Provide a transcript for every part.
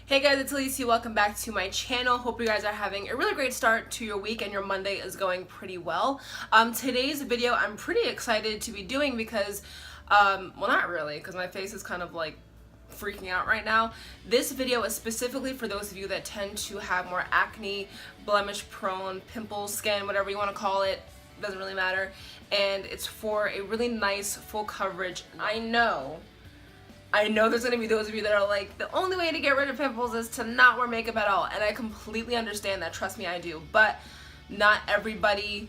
Hey guys, it's Alicia. Welcome back to my channel. Hope you guys are having a really great start to your week and your Monday is going pretty well. Today's video I'm pretty excited to be doing because, well, not really, because my face is kind of like freaking out right now. This video is specifically for those of you that tend to have more acne, blemish prone, pimple skin, whatever you want to call it. Doesn't really matter. And it's for a really nice full coverage. I know there's going to be those of you that are like, the only way to get rid of pimples is to not wear makeup at all. And I completely understand that. Trust me, I do. But not everybody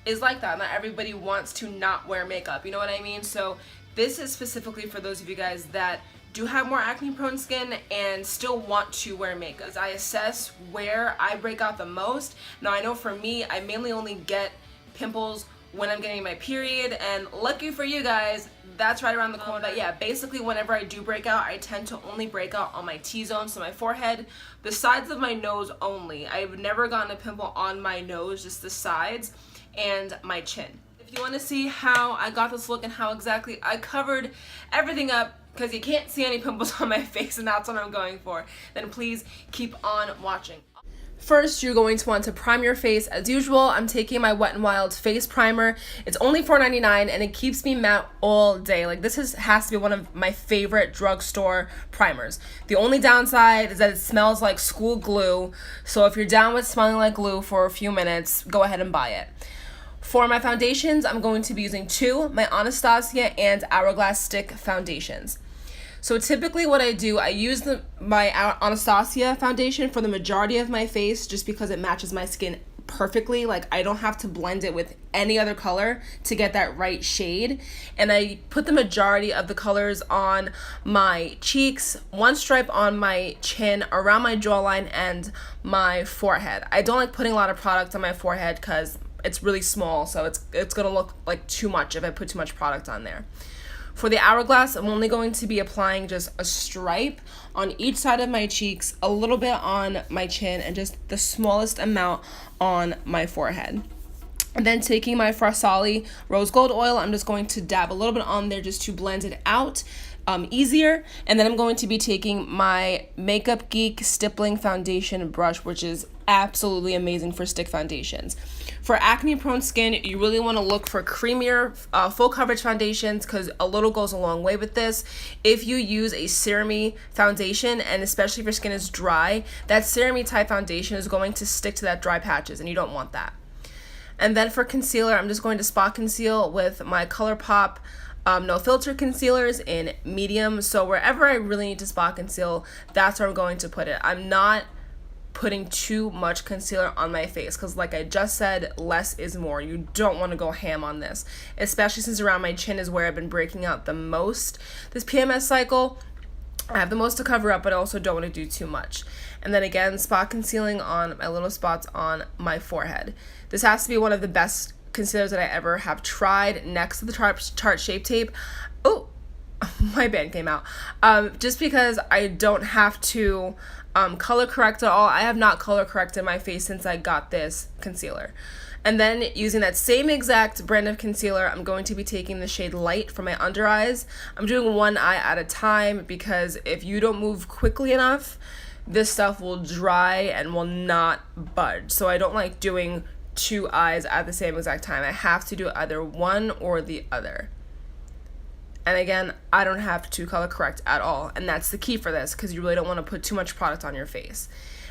is like that. Not everybody wants to not wear makeup. You know what I mean? So this is specifically for those of you guys that do have more acne prone skin and still want to wear makeup. As I assess where I break out the most. Now I know for me, I mainly only get pimples when I'm getting my period, and lucky for you guys, that's right around the corner. But yeah, basically whenever I do break out, I tend to only break out on my T-zone, so my forehead, the sides of my nose only. I've never gotten a pimple on my nose, just the sides and my chin. If you want to see how I got this look and how exactly I covered everything up, because you can't see any pimples on my face and that's what I'm going for, then please keep on watching. First, you're going to want to prime your face. As usual, I'm taking my Wet n Wild face primer. It's only $4.99 and it keeps me matte all day. Like, this has to be one of my favorite drugstore primers. The only downside is that it smells like school glue. So if you're down with smelling like glue for a few minutes, go ahead and buy it. For my foundations, I'm going to be using my Anastasia and Hourglass stick foundations. So typically what I do, I use my Anastasia foundation for the majority of my face just because it matches my skin perfectly. Like, I don't have to blend it with any other color to get that right shade. And I put the majority of the colors on my cheeks, one stripe on my chin, around my jawline, and my forehead. I don't like putting a lot of product on my forehead because it's really small, so it's gonna look like too much if I put too much product on there. For the Hourglass, I'm only going to be applying just a stripe on each side of my cheeks, a little bit on my chin, and just the smallest amount on my forehead. And then taking my Frosali Rose Gold Oil, I'm just going to dab a little bit on there just to blend it out easier. And then I'm going to be taking my Makeup Geek Stippling Foundation brush, which is absolutely amazing for stick foundations. For acne prone skin, you really want to look for creamier full coverage foundations because a little goes a long way with this. If you use a serum-y foundation, and especially if your skin is dry, that serum-y type foundation is going to stick to that dry patches and you don't want that. And then for concealer, I'm just going to spot conceal with my Colourpop no filter concealers in medium. So wherever I really need to spot conceal, that's where I'm going to put it. I'm not putting too much concealer on my face because, like I just said, less is more. You don't want to go ham on this, especially since around my chin is where I've been breaking out the most this PMS cycle. I have the most to cover up, but I also don't want to do too much. And then again, spot concealing on my little spots on my forehead. This has to be one of the best concealers that I ever have tried, next to the Tarte Shape Tape. Oh, my band came out. Just because I don't have to color correct at all. I have not color corrected my face since I got this concealer. And then using that same exact brand of concealer, I'm going to be taking the shade Light for my under eyes. I'm doing one eye at a time because if you don't move quickly enough, this stuff will dry and will not budge. So I don't like doing two eyes at the same exact time. I have to do either one or the other. And again, I don't have to color correct at all. And that's the key for this because you really don't want to put too much product on your face.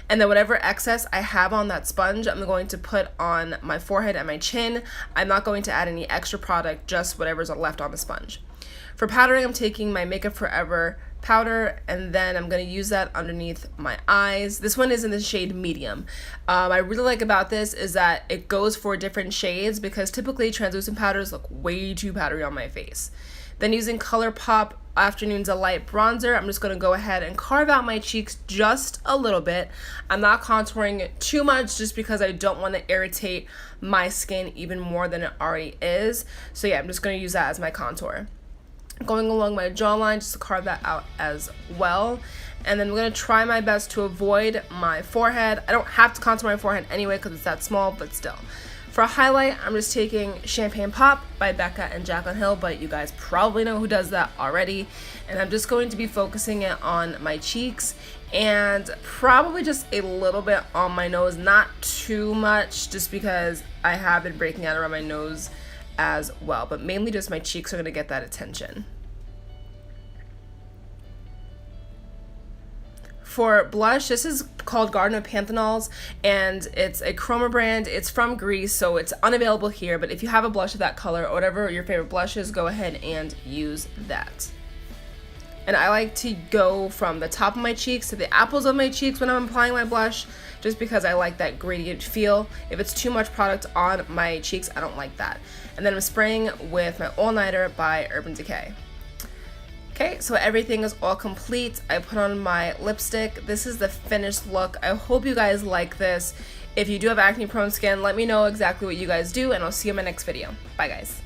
And then whatever excess I have on that sponge, I'm going to put on my forehead and my chin. I'm not going to add any extra product, just whatever's left on the sponge. For powdering, I'm taking my Makeup Forever powder, and then I'm going to use that underneath my eyes. This one is in the shade medium. I really like about this is that it goes for different shades because typically translucent powders look way too powdery on my face. Then using Colourpop Afternoon's a Light Bronzer, I'm just going to go ahead and carve out my cheeks just a little bit. I'm not contouring it too much just because I don't want to irritate my skin even more than it already is. So yeah, I'm just going to use that as my contour. Going along my jawline just to carve that out as well. And then I'm going to try my best to avoid my forehead. I don't have to contour my forehead anyway because it's that small, but still. For a highlight, I'm just taking Champagne Pop by Becca and Jaclyn Hill, but you guys probably know who does that already. And I'm just going to be focusing it on my cheeks and probably just a little bit on my nose, not too much, just because I have been breaking out around my nose as well, but mainly just my cheeks are going to get that attention. For blush, this is called Garden of Panthenols, and it's a Chroma brand. It's from Greece, so it's unavailable here, but if you have a blush of that color or whatever your favorite blush is, go ahead and use that. And I like to go from the top of my cheeks to the apples of my cheeks when I'm applying my blush, just because I like that gradient feel. If it's too much product on my cheeks, I don't like that. And then I'm spraying with my All Nighter by Urban Decay. Okay, so everything is all complete. I put on my lipstick. This is the finished look. I hope you guys like this. If you do have acne prone skin, let me know exactly what you guys do, and I'll see you in my next video. Bye guys.